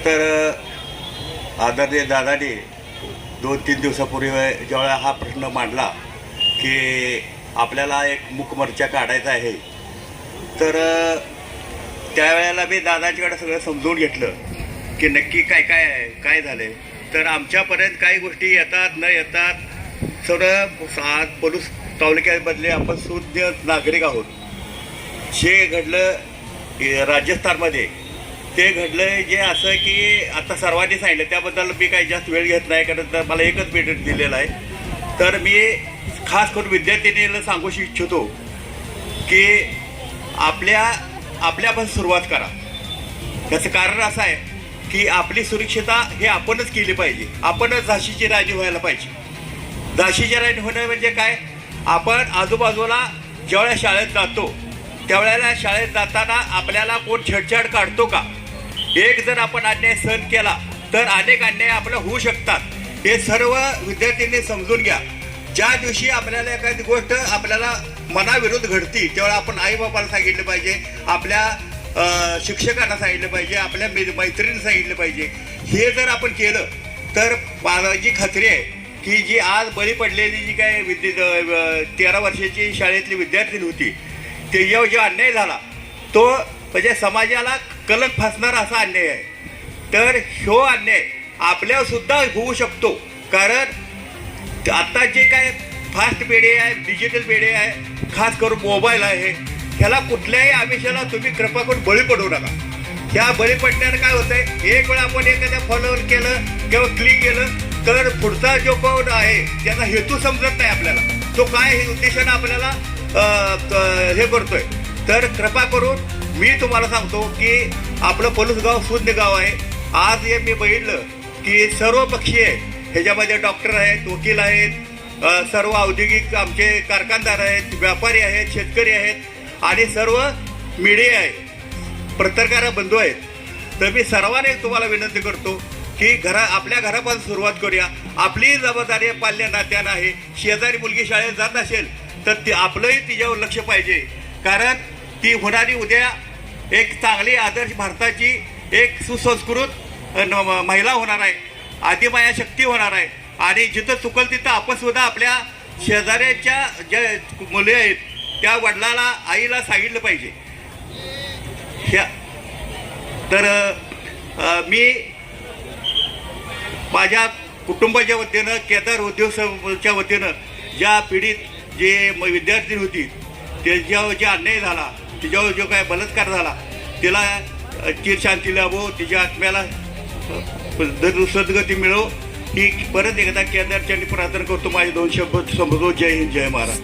तर आदरणीय दादाने 2-3 दिवसापूर्वी ज्यावेळेला हा प्रश्न मांडला की आपल्याला एक मूक मोर्चा काढायचा आहे, तर त्यावेळेला मी दादाच्याकडे सगळं समजून घेतलं की नक्की काय काय आहे, काय झालं. तर आमच्यापर्यंत काही गोष्टी येतात न येतात, सगळं पोलीस तालुक्याबदले आपण सुज्ञ नागरिक आहोत. जे घडलं राजस्थानमध्ये ते घडलं जे असं की आता सर्वांनी सांगितलं, त्याबद्दल मी काही जास्त वेळ घेत नाही, कारण तर मला एकच मिनिट दिलेला आहे. तर मी खास करून विद्यार्थिनीला सांगू इच्छितो की आपल्यापासून सुरुवात करा. त्याचं कारण असं आहे की आपली सुरक्षितता हे आपणच केली पाहिजे. आपणच झाशीची राणी व्हायला पाहिजे. झाशीची राणी होणं म्हणजे काय, आपण आजूबाजूला ज्यावेळेला शाळेत जातो त्यावेळेला शाळेत जाताना आपल्याला कोण छेडछाड काढतो का, एक जर आपण अन्याय सहन केला तर अनेक अन्याय आपलं होऊ शकतात. हे सर्व विद्यार्थ्यांनी समजून घ्या. ज्या दिवशी आपल्याला एखादी गोष्ट आपल्याला मनाविरुद्ध घडती त्यावेळेला आपण आईबापाला सांगितलं पाहिजे, आपल्या शिक्षकांना सांगितलं पाहिजे, आपल्या मैत्रिणींना सांगितलं पाहिजे. हे जर आपण केलं तर माझी खात्री आहे की जी आज बळी पडलेली जी काय 13 वर्षाची शाळेतली विद्यार्थिनी होती, त्याच्यावर जो अन्याय झाला तो म्हणजे समाजाला कलंक फासणारा असा अन्याय आहे. तर ह्यो अन्याय आपल्यावर सुद्धा होऊ शकतो, कारण आता जे काय फास्ट पिढी आहे, डिजिटल पिढी आहे, खास करून मोबाईल आहे, ह्याला कुठल्याही आमिषाला तुम्ही कृपा करून बळी पडू नका. ह्या बळी पडण्यानं काय होतंय, एक वेळ आपण एखाद्या फॉलोअर केलं किंवा क्लिक केलं तर पुढचा जो कोण आहे त्याचा हेतू समजत नाही आपल्याला, तो काय उद्देशानं आपल्याला हे करतोय. तर कृपा करून मी तुम्हाला सांगतो की आपलं पलूस गाव शून्य गाव आहे. आज हे मी बघितलं की सर्व पक्षीय ह्याच्यामध्ये डॉक्टर आहेत, वकील आहेत, सर्व औद्योगिक आमचे कारखानदार आहेत, व्यापारी आहेत, शेतकरी आहेत आणि सर्व मीडिया आहे, पत्रकार बंधू आहेत. तर मी सर्वांनी तुम्हाला विनंती करतो की आपल्या घरापासून सुरुवात करूया. आपली जबाबदारी पाल्या नात्यानं आहे. शेजारी मुलगी शाळेत जात असेल तर ती आपलंही तिच्यावर लक्ष पाहिजे, कारण ती होणारी उद्या एक चांगली आदर्श भारताची एक सुसंस्कृत महिला होणार आहे, आदिमाया शक्ती होणार आहे. आणि जिथं चुकल तिथं आपण सुद्धा आपल्या शेजाऱ्याच्या ज्या मुले आहेत त्या वडिलाला आईला सांगितलं पाहिजे. तर मी माझ्या कुटुंबाच्या वतीनं, केदार उद्योग समूहाच्या वतीनं ज्या पीडित जे विद्यार्थी होती त्याच्यावर जे अन्याय झाला, तिच्यावर जो काय बलात्कार झाला, तिला चिरशांती लाभो, तिच्या आत्म्याला सद्गती मिळो ही परत एकदा केदारच्या प्रार्थना करतो. माझे 2 शब्द संबोधो. जय हिंद, जय महाराज.